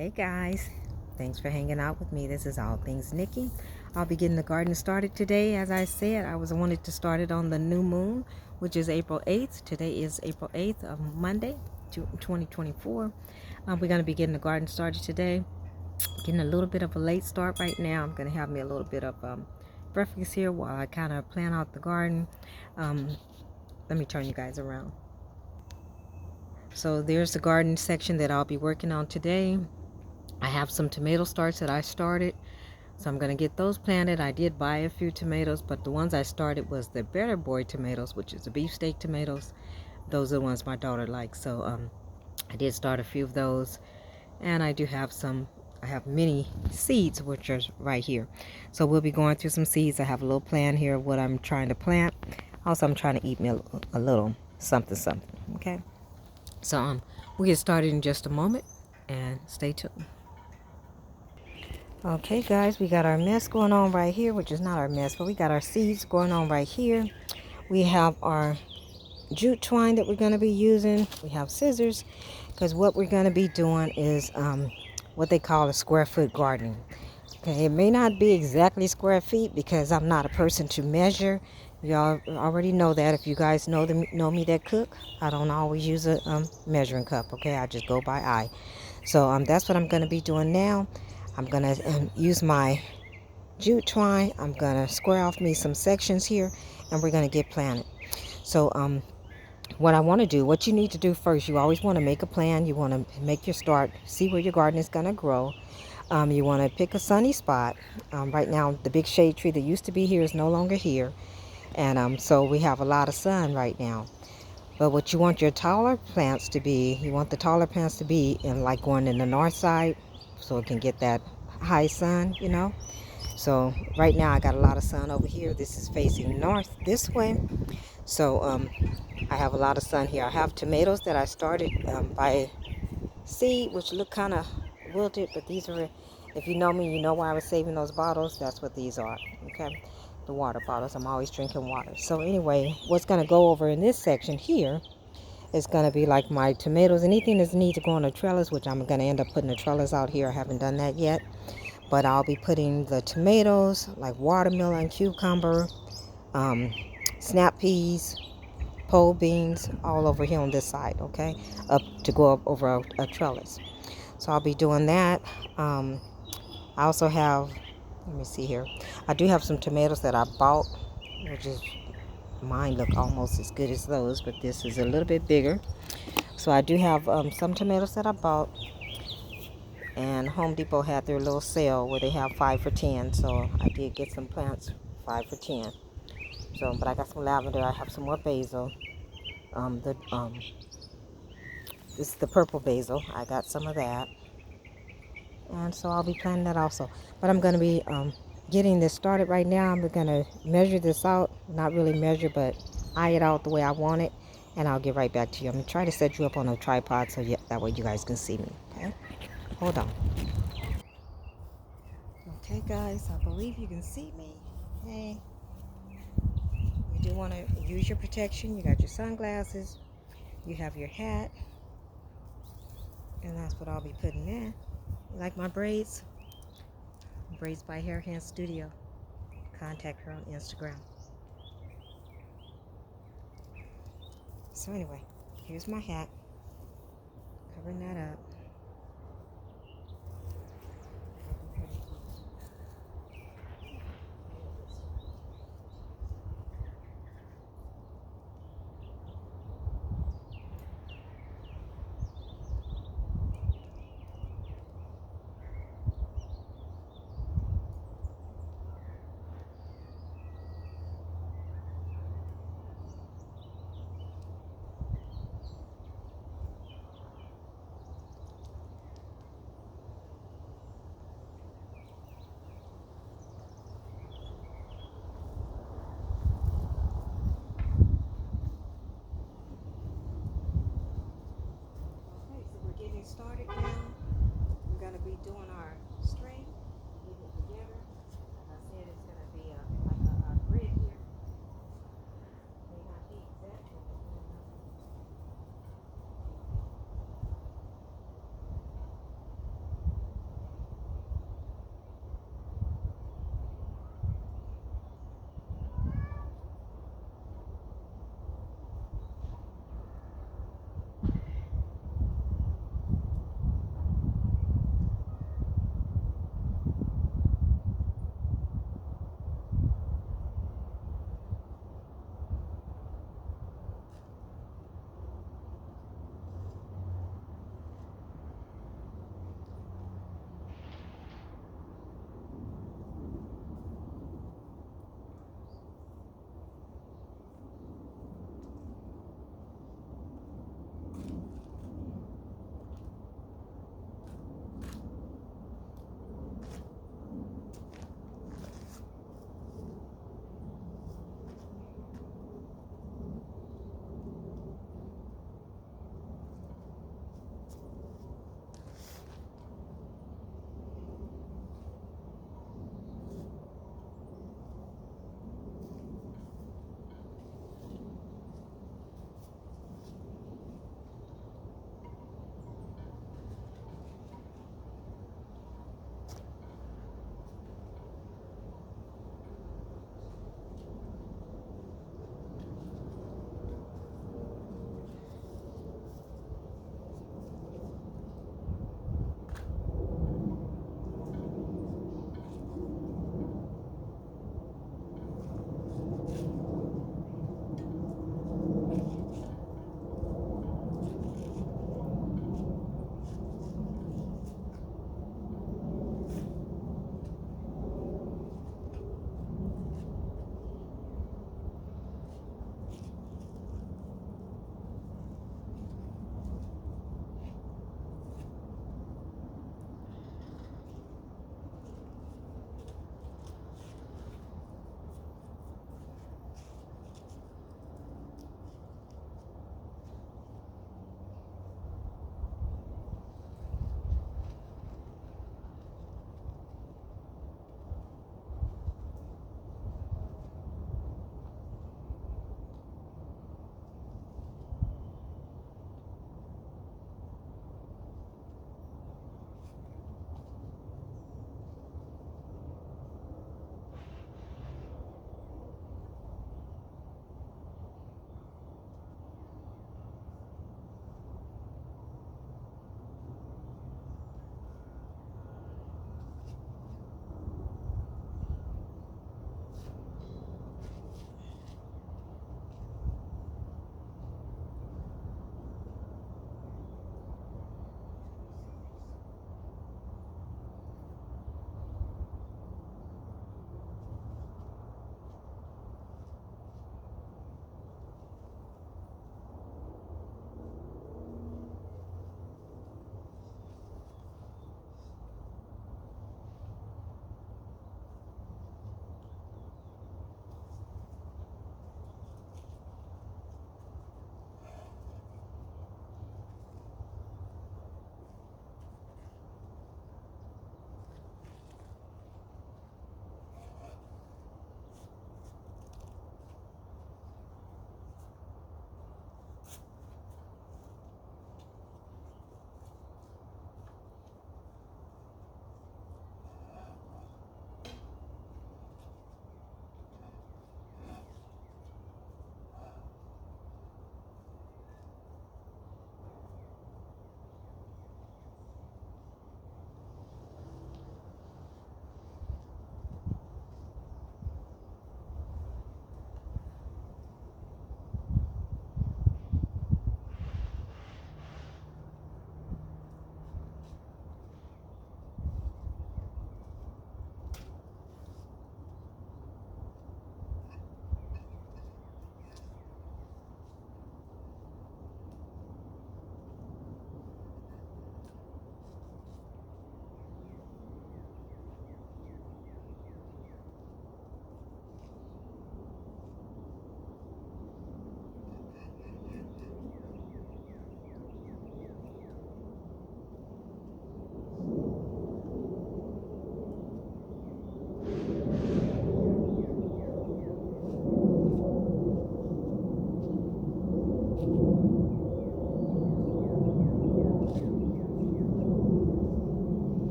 Hey guys, thanks for hanging out with me. This is All Things Nikki. I'll be getting the garden started today. As I said, I wanted to start it on the new moon, which is April 8th. Today is April 8th of Monday, 2024. We're going to be getting the garden started today. Getting a little bit of a late start right now. I'm going to have me a little bit of breakfast here while I kind of plan out the garden. Let me turn you guys around. So there's the garden section that I'll be working on today. I have some tomato starts that I started, so I'm going to get those planted. I did buy a few tomatoes, but the ones I started was the Better Boy tomatoes, which is the beefsteak tomatoes. Those are the ones my daughter likes, so I did start a few of those, and I do have some. I have many seeds, which are right here. So we'll be going through some seeds. I have a little plan here of what I'm trying to plant. Also, I'm trying to eat me a little something, okay? So we'll get started in just a moment, and stay tuned. Okay guys, we got our mess going on right here, which is not our mess, but we got our seeds going on right here. We have our jute twine that we're going to be using. We have scissors, because what we're going to be doing is what they call a square foot gardening. Okay, it may not be exactly square feet because I'm not a person to measure. Y'all already know that. If you guys know me that cook, I don't always use a measuring cup. Okay, I just go by eye. So that's what I'm going to be doing now. I'm going to use my jute twine. I'm going to square off me some sections here, and we're going to get planted. So what I want to do, what you need to do first, you always want to make a plan. You want to make your start, see where your garden is going to grow. You want to pick a sunny spot. Right now, the big shade tree that used to be here is no longer here. And so we have a lot of sun right now. But what you want your taller plants to be, you want the taller plants to be in like going in the north side so it can get that high sun, you know. So right now I got a lot of sun over here. This is facing north this way. So I have a lot of sun here. I have tomatoes that I started by seed, which look kind of wilted, but these are, if you know me, you know why I was saving those bottles. That's what these are, okay? The water bottles. I'm always drinking water. So anyway, what's going to go over in this section here is going to be like my tomatoes. Anything that needs to go on a trellis, which I'm going to end up putting the trellis out here. I haven't done that yet. But I'll be putting the tomatoes, like watermelon, cucumber, snap peas, pole beans, all over here on this side, okay? Up to go up over a trellis. So I'll be doing that. I also have, let me see here. I do have some tomatoes that I bought, which is, mine look almost as good as those, but this is a little bit bigger. So I do have some tomatoes that I bought, and Home Depot had their little sale where they have 5 for 10. So I did get some plants 5 for 10. So, but I got some lavender. I have some more basil. This is the purple basil. I got some of that, and so I'll be planting that also. But I'm going to be getting this started right now. I'm going to measure this out. Not really measure, but eye it out the way I want it, and I'll get right back to you. I'm going to try to set you up on a tripod so that way you guys can see me. Okay, hold on. Okay guys, I believe you can see me. Hey, you do want to use your protection. You got your sunglasses, you have your hat, and that's what I'll be putting in. You like my braids? Braids by Hair Hand Studio. Contact her on Instagram. So anyway, here's my hat, covering that up. Okay, so we're getting started now. We're going to be doing our string, getting it together. As I said, it's going to be like a grid here. May not be exact, but we're going to.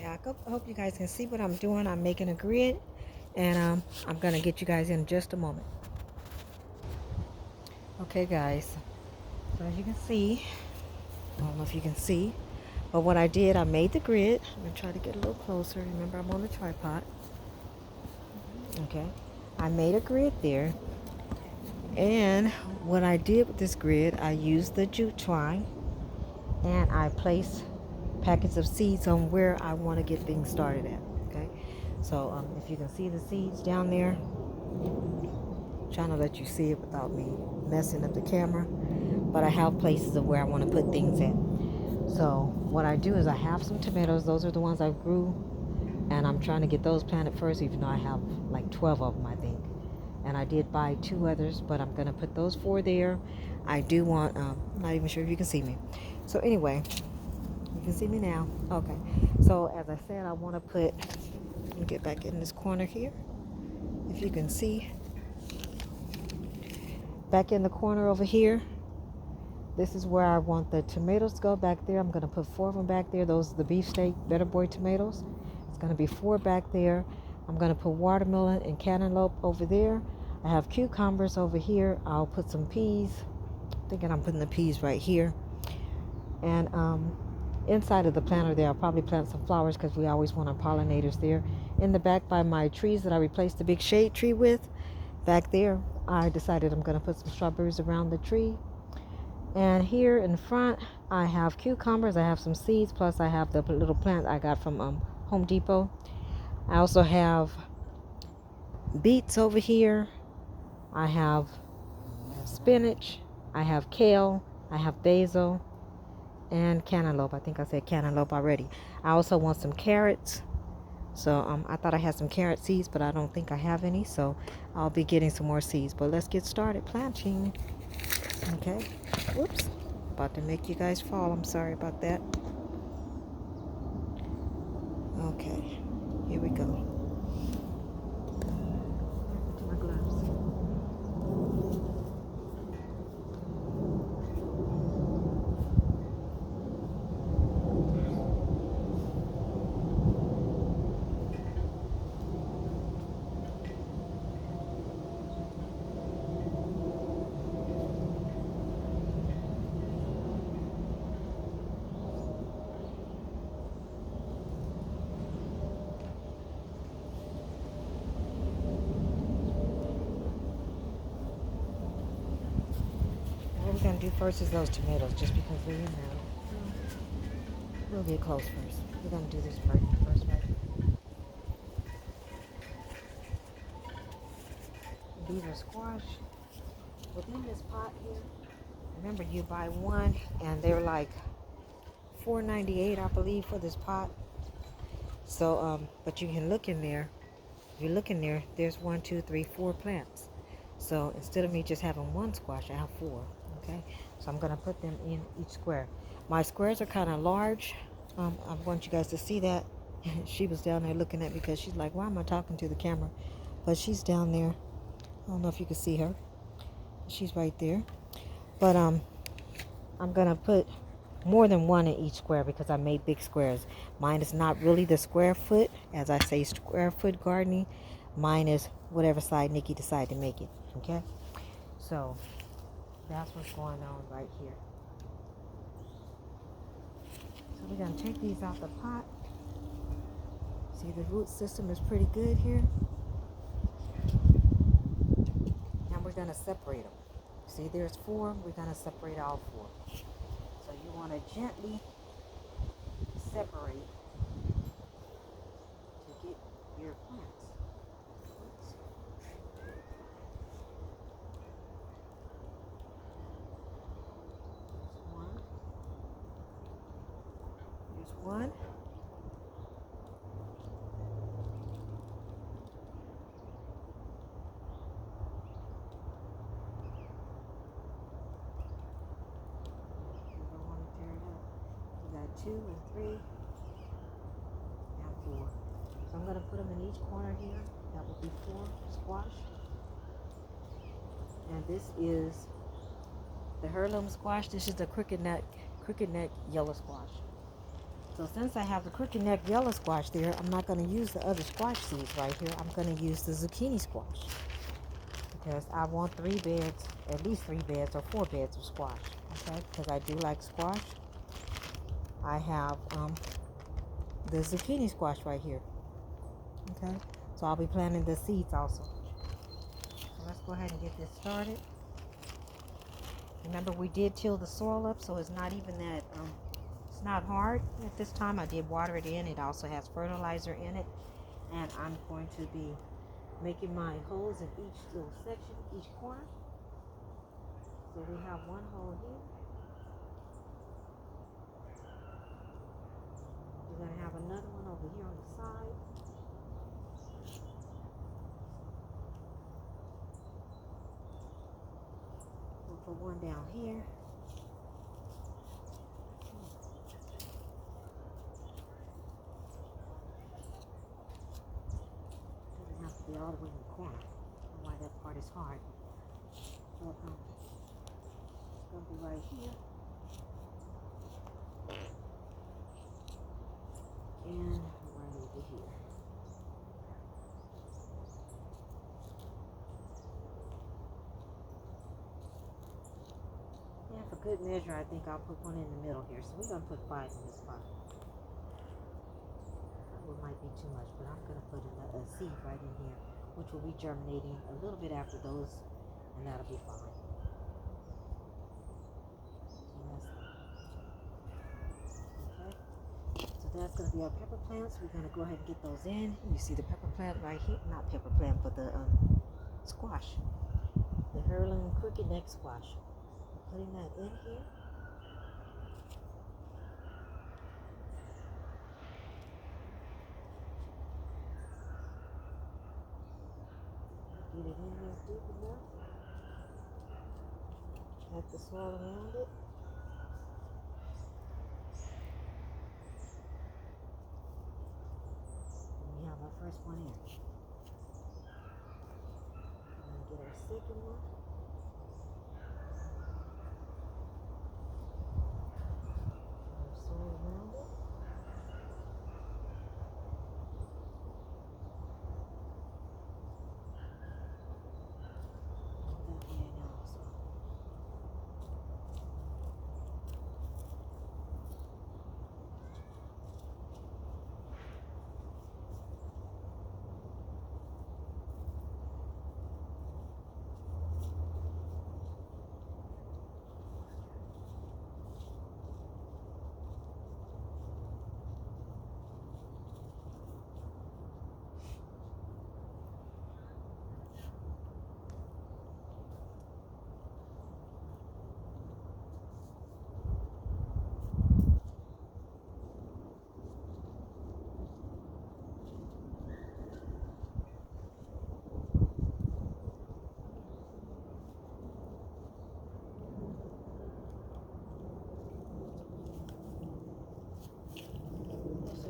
Okay, I hope you guys can see what I'm doing. I'm making a grid, and I'm gonna get you guys in just a moment. Okay, guys. So as you can see, I don't know if you can see, but what I did, I made the grid. I'm gonna try to get a little closer. Remember, I'm on the tripod. Okay, I made a grid there, and what I did with this grid, I used the jute twine, and I placed packets of seeds on where I want to get things started at. Okay, so if you can see the seeds down there, I'm trying to let you see it without me messing up the camera, but I have places of where I want to put things at. So what I do is I have some tomatoes. Those are the ones I grew, and I'm trying to get those planted first, even though I have like 12 of them, I think. And I did buy 2 others, but I'm going to put those 4 there. I do want, I'm not even sure if you can see me. So anyway, you can see me now. Okay. So as I said, I want to put, let me get back in this corner here. If you can see, back in the corner over here, this is where I want the tomatoes to go back there. I'm going to put 4 of them back there. Those are the beefsteak Better Boy tomatoes. It's going to be 4 back there. I'm going to put watermelon and cantaloupe over there. I have cucumbers over here. I'll put some peas. I'm thinking I'm putting the peas right here. And inside of the planter there, I'll probably plant some flowers because we always want our pollinators there. In the back by my trees that I replaced the big shade tree with, back there, I decided I'm going to put some strawberries around the tree. And here in front, I have cucumbers. I have some seeds, plus I have the little plant I got from Home Depot. I also have beets over here. I have spinach. I have kale. I have basil and cantaloupe. I think I said cantaloupe already. I also want some carrots. So I thought I had some carrot seeds, but I don't think I have any. So I'll be getting some more seeds. But let's get started planting. Okay. Whoops. About to make you guys fall. I'm sorry about that. Okay. Here we go. To my gloves. What we're going to do first is those tomatoes, just because they're in there. We'll get close first. We're going to do this first, right? These are squash. Within this pot here, remember you buy one, and they're like $4.98, I believe, for this pot. So, but you can look in there. If you look in there, there's 1, 2, 3, 4 plants. So instead of me just having 1 squash, I have 4. Okay, so I'm gonna put them in each square. My squares are kind of large. I want you guys to see that. She was down there looking at me because she's like, why am I talking to the camera? But she's down there. I don't know if you can see her. She's right there. But I'm gonna put more than 1 in each square because I made big squares. Mine is not really the square foot, as I say, square foot gardening. Mine is whatever side Nikki decided to make it. Okay, so that's what's going on right here. So we're gonna take these out the pot. See, the root system is pretty good here. Now we're gonna separate them. See, there's 4. We're gonna separate all 4. So you want to gently separate to get your plants. Oops. There's one. You don't want to tear it up. You got 2 and 3 and 4. So I'm going to put them in each corner here. That will be 4 squash. And this is the heirloom squash. This is the crooked neck yellow squash. So since I have the crooked neck yellow squash there, I'm not going to use the other squash seeds right here. I'm going to use the zucchini squash because I want 3 beds, at least 3 beds or 4 beds of squash. Okay, because I do like squash. I have the zucchini squash right here. Okay, so I'll be planting the seeds also. So let's go ahead and get this started. Remember, we did till the soil up, so it's not even that, it's not hard at this time. I did water it in. It also has fertilizer in it. And I'm going to be making my holes in each little section, each corner. So we have one hole here. We're going to have another one over here on the side. We'll put one down here. Doesn't have to be all the way in the corner. I don't know why that part is hard. But it's going to be right here. And right over here. And for good measure, I think I'll put one in the middle here. So we're going to put 5 in this spot. It might be too much, but I'm going to put a seed right in here, which will be germinating a little bit after those, and that'll be fine. So that's going to be our pepper plants. We're going to go ahead and get those in. You see the pepper plant right here. Not pepper plant, but the squash. The heirloom crooked neck squash. Putting that in here. Get it in there deep enough. Add the soil around it. And we have our first one in. And get our second one. Soil around it.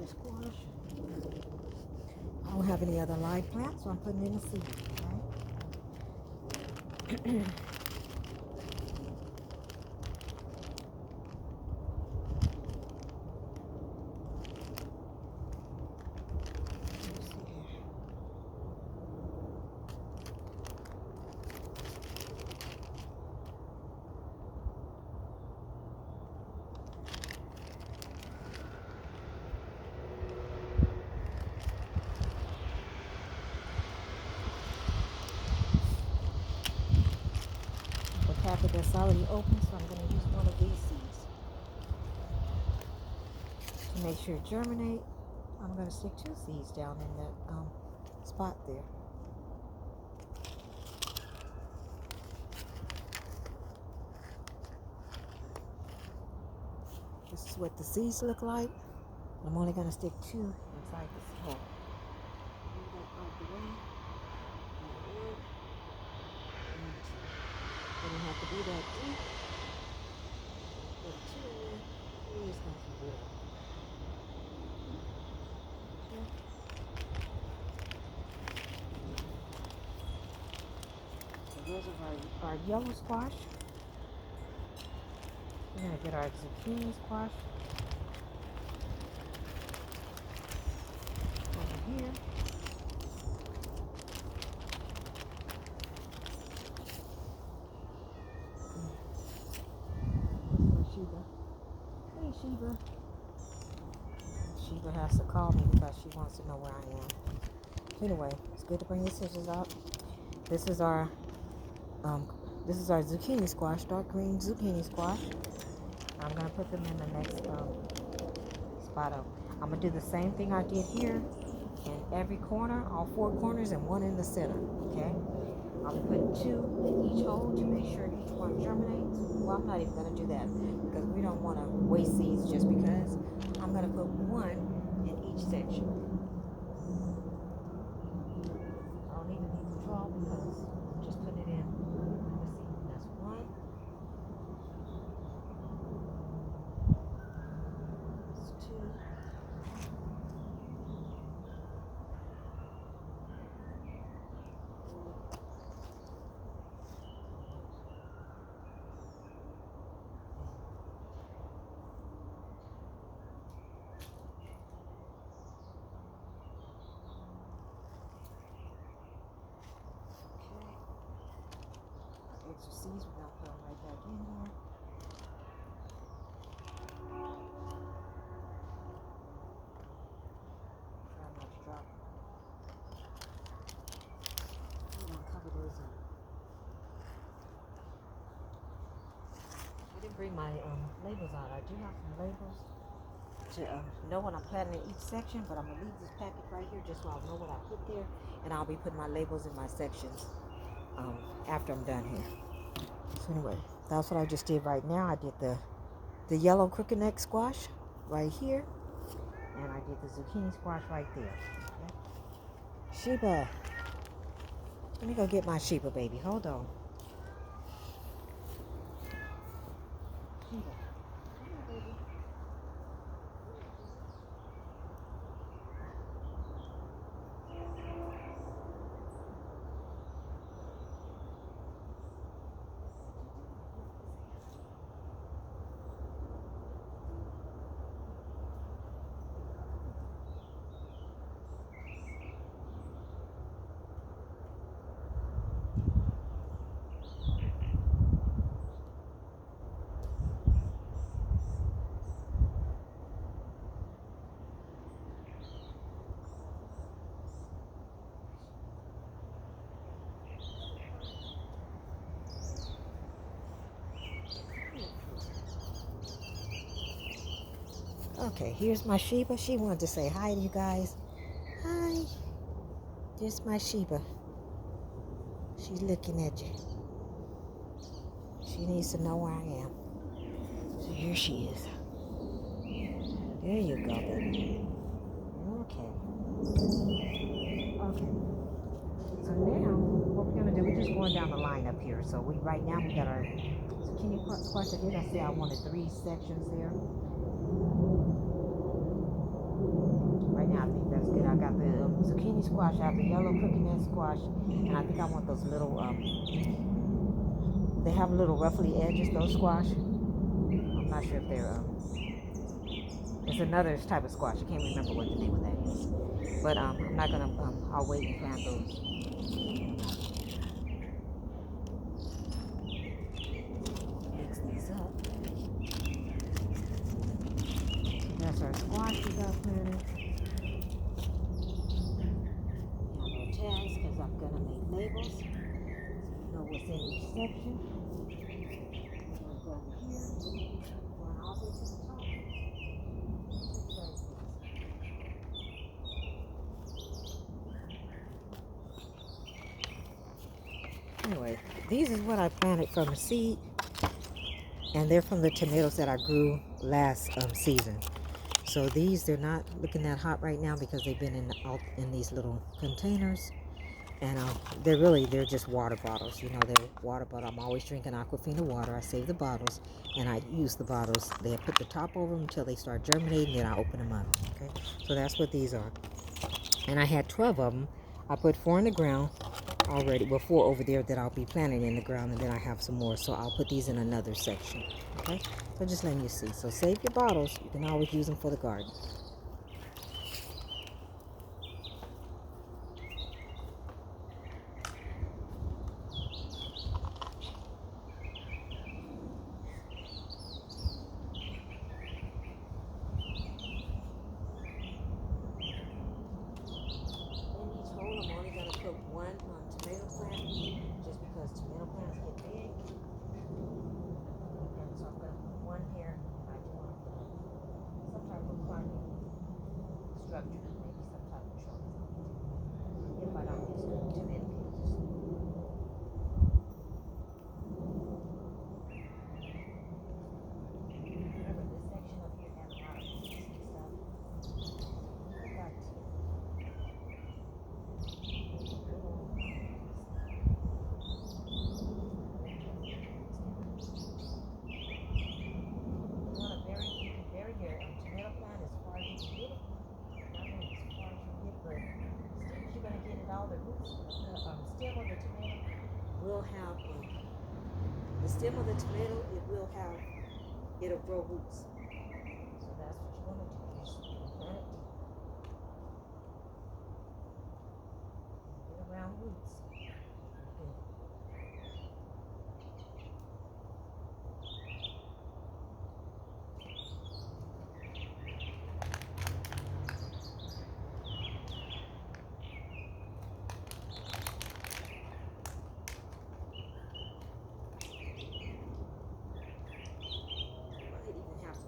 Squash. I don't have any other live plants, so I'm putting in a seed. Okay? Packet that's already open, so I'm going to use one of these seeds to make sure it germinate. I'm going to stick 2 seeds down in that spot there. This is what the seeds look like. I'm only going to stick 2 inside this hole. Move that out the way. It doesn't have to be that deep. Put 2 in. 3 is going to be good. Okay. So those are our yellow squash. We're going to get our zucchini squash. here. Sheba. Hey, Sheba. Sheba has to call me because she wants to know where I am. Anyway, it's good to bring your scissors out. This is our zucchini squash, dark green zucchini squash. I'm gonna put them in the next spot up. I'm gonna do the same thing I did here in every corner, all 4 corners, and 1 in the center. Okay. I'm putting 2 in each hole to make sure each one germinates. Well, I'm not even gonna do that because we don't want to waste seeds just because. I'm gonna put 1 in each section. I don't even need to draw because I'm just putting it in. Let's see, that's 1. That's 2. Extra seeds, we're gonna put them right back in here. Try not to drop them. I'm gonna cover those up. I didn't bring my labels out. I do have some labels to know when I'm planting in each section, but I'm gonna leave this packet right here just so I'll know what I put there, and I'll be putting my labels in my sections after I'm done here. So anyway, that's what I just did right now. I did the yellow crooked neck squash right here, and I did the zucchini squash right there. Okay. Sheba, let me go get my Sheba baby. Hold on. Sheba. Okay, here's my Sheba. She wanted to say hi to you guys. Hi. There's my Sheba. She's looking at you. She needs to know where I am. So here she is. There you go, baby. Okay. Okay. So now, what we're going to do, we're just going down the line up here. So right now we got our zucchini squash. Did I say I wanted 3 sections there? Right now, I think that's good. I got the zucchini squash, I have the yellow crooked neck squash, and I think I want those little, they have little ruffly edges, those squash. I'm not sure if they're, it's another type of squash. I can't remember what the name of that is. But I'm not going to, I'll wait and plant those. Mix these up. So that's our squash we got planted. Because I'm going to make labels so you know what's in each section. I'm going to go over here, going all the way to the top. Anyway, these is what I planted from the seed, and they're from the tomatoes that I grew last season. So these, they're not looking that hot right now because they've been out in these little containers. And they're just water bottles. You know, they're water bottle. I'm always drinking Aquafina water. I save the bottles, and I use the bottles. They put the top over them until they start germinating, then I open them up. Okay, so that's what these are. And I had 12 of them. I put 4 in the ground already. Well, 4 over there that I'll be planting in the ground, and then I have some more. So I'll put these in another section. Okay, so just letting you see. So save your bottles. You can always use them for the garden. will have the stem of the tomato. It'll grow roots. So that's what you want to do. Just plant it deep. Get around roots.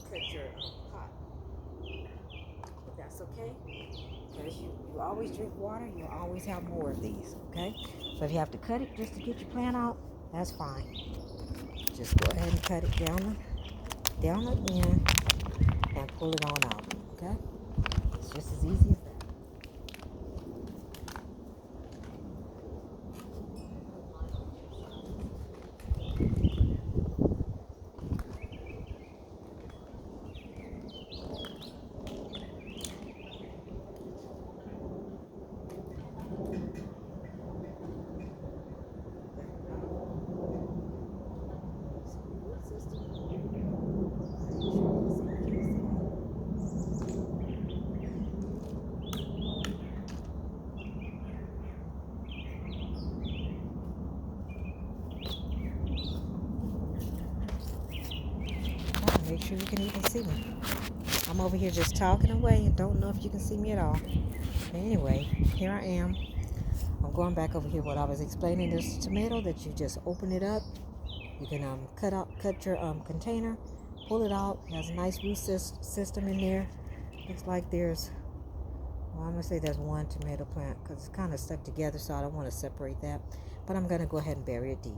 Cut your pot, if that's okay, because you always drink water, you always have more of these, okay? So if you have to cut it just to get your plant out, that's fine. Just go ahead and cut it down the end and pull it on out, okay? It's just as easy as that. Make sure you can even see me. I'm over here just talking away and don't know if you can see me at all. But anyway, here I am. I'm going back over here what I was explaining. This tomato that you just open it up. You can cut your container, pull it out. It has a nice root system in there. Looks like there's, well, I'm going to say there's one tomato plant because it's kind of stuck together, so I don't want to separate that. But I'm going to go ahead and bury it deep.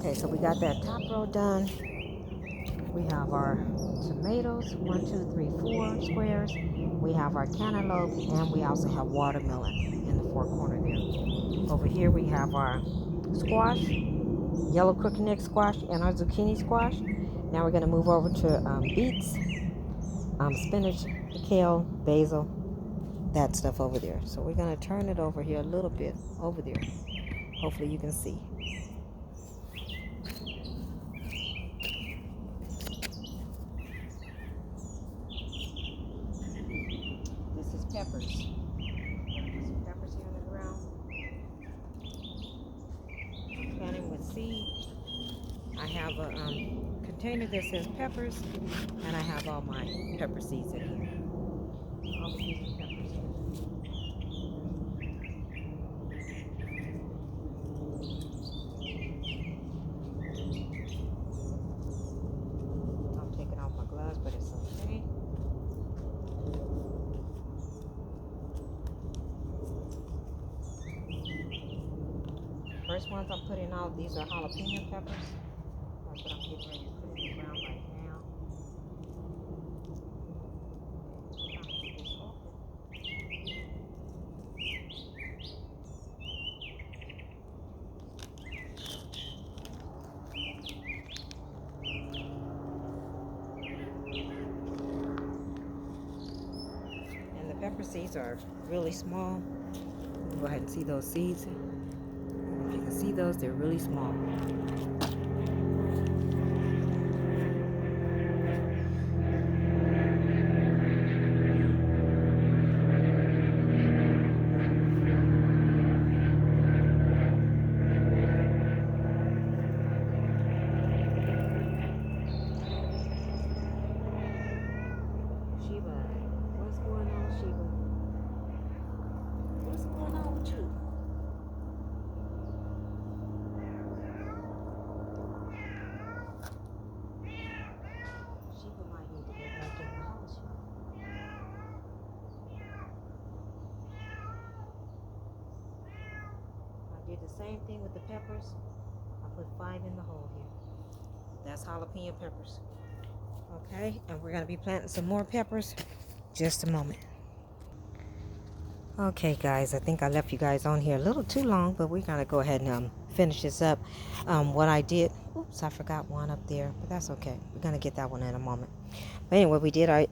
Okay, so we got that top row done. We have our tomatoes, 1, 2, 3, 4 squares. We have our cantaloupe, and we also have watermelon in the four corner there. Over here we have our squash, yellow crooked neck squash, and our zucchini squash. Now we're going to move over to beets, spinach, kale, basil, that stuff over there. So we're going to turn it over here a little bit over there. Hopefully you can see. This is peppers. Put some peppers here on the ground. I'm planting with seed. I have a container that says peppers, and I have all my pepper seeds in here. I'll be using peppers here. I'm taking off my gloves, but it's okay. First ones I'm putting out, these are jalapeno peppers. That's what I'm getting ready to put in the ground right now. I'm trying to get this open. And the pepper seeds are really small. Go ahead and see those seeds. If you can see those, they're really small. Sheba, what's going on, Sheba? What's going on with you? Sheba might need to get back in the house. I did the same thing with the peppers. I put 5 in the hole here. That's jalapeno peppers. Okay, and we're going to be planting some more peppers. Just a moment. Okay, guys, I think I left you guys on here a little too long, but we're going to go ahead and finish this up. What I did, oops, I forgot one up there, but that's okay. We're going to get that one in a moment. But anyway, we did our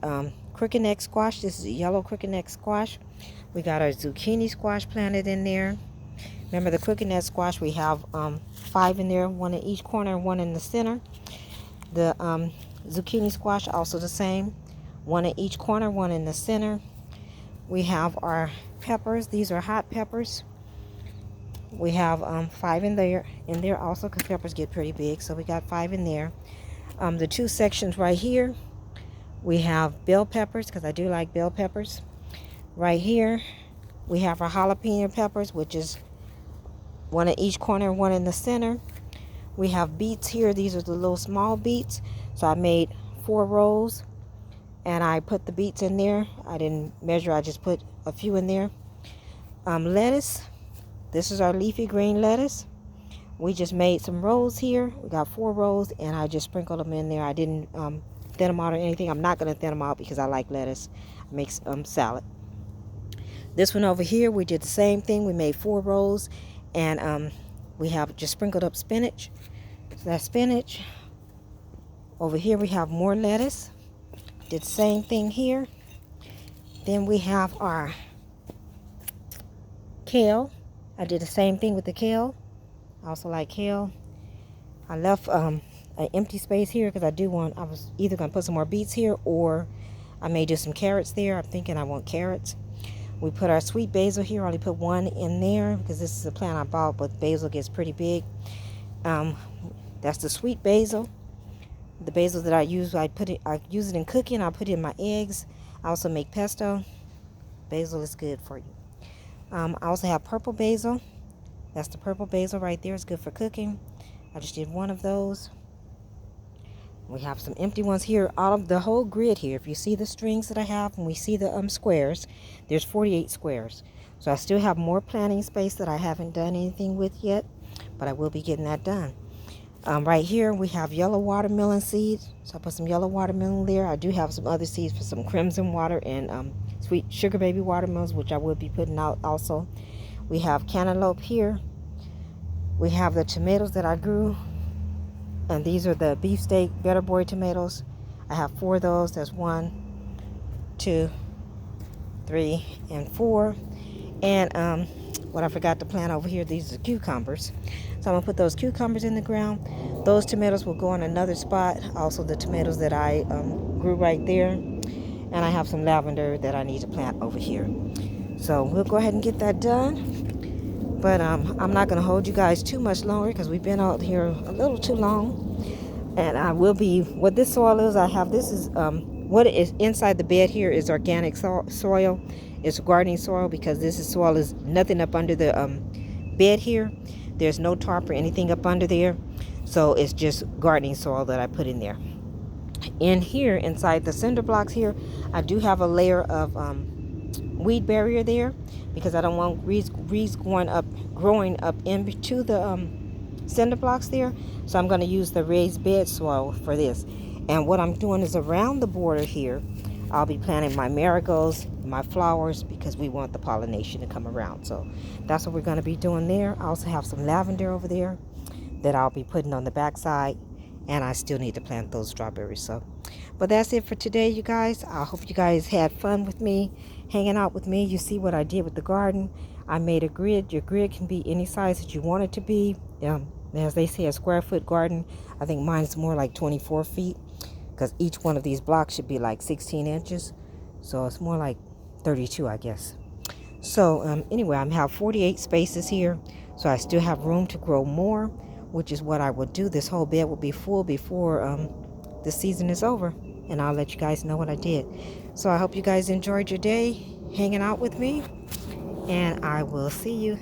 crooked neck squash. This is a yellow crooked neck squash. We got our zucchini squash planted in there. Remember the crooked neck squash, we have 5 in there, 1 in each corner and 1 in the center. The zucchini squash, also the same, 1 in each corner, 1 in the center. We have our peppers. These are hot peppers. We have 5 in there also, because peppers get pretty big, so we got 5 in there. The 2 sections right here, we have bell peppers, because I do like bell peppers. Right here we have our jalapeno peppers, which is 1 in each corner, 1 in the center. We have beets here. These are the little small beets, so I made 4 rows, and I put the beets in there. I didn't measure, I just put a few in there. Lettuce. This is our leafy green lettuce. We just made some rows here. We got 4 rows, and I just sprinkled them in there. I didn't thin them out or anything. I'm not going to thin them out because I like lettuce. It makes salad. This one over here, we did the same thing. We made 4 rows, and we have just sprinkled up spinach. So that's spinach. Over here we have more lettuce. Did the same thing here. Then we have our kale. I did the same thing with the kale. I also like kale. I left an empty space here because I was either going to put some more beets here, or I may do some carrots there. I'm thinking I want carrots. We put our sweet basil here. I only put 1 in there because this is a plant I bought, but basil gets pretty big. That's the sweet basil. The basil that I use, I use it in cooking. I put it in my eggs. I also make pesto. Basil is good for you. I also have purple basil. That's the purple basil right there. It's good for cooking. I just did 1 of those. We have some empty ones here. Out of the whole grid here, if you see the strings that I have, and we see the squares, there's 48 squares. So I still have more planting space that I haven't done anything with yet, but I will be getting that done. Right here we have yellow watermelon seeds, so I put some yellow watermelon there. I do have some other seeds for some crimson water and sweet sugar baby watermelons, which I will be putting out also. We have cantaloupe here. We have the tomatoes that I grew, and these are the beefsteak better boy tomatoes. I have 4 of those. There's 1, 2, 3, and 4. And what I forgot to plant over here, these are cucumbers. So I'm going to put those cucumbers in the ground. Those tomatoes will go in another spot. Also the tomatoes that I grew right there. And I have some lavender that I need to plant over here. So we'll go ahead and get that done. But I'm not going to hold you guys too much longer because we've been out here a little too long. And I will be, what this soil is, I have, this is, what is inside the bed here is organic soil. It's gardening soil because this is soil is nothing up under the bed here. There's no tarp or anything up under there. So it's just gardening soil that I put in there. In here, inside the cinder blocks here, I do have a layer of weed barrier there because I don't want weeds growing up into the cinder blocks there. So I'm going to use the raised bed soil for this. And what I'm doing is around the border here, I'll be planting my marigolds, my flowers, because we want the pollination to come around. So that's what we're going to be doing there. I also have some lavender over there that I'll be putting on the back side. And I still need to plant those strawberries. So, but that's it for today, you guys. I hope you guys had fun with me, hanging out with me. You see what I did with the garden. I made a grid. Your grid can be any size that you want it to be. As they say, a square foot garden. I think mine's more like 24 feet because each one of these blocks should be like 16 inches. So it's more like 32, I guess. So anyway, I have 48 spaces here. So I still have room to grow more, which is what I will do. This whole bed will be full before the season is over. And I'll let you guys know what I did. So I hope you guys enjoyed your day hanging out with me. And I will see you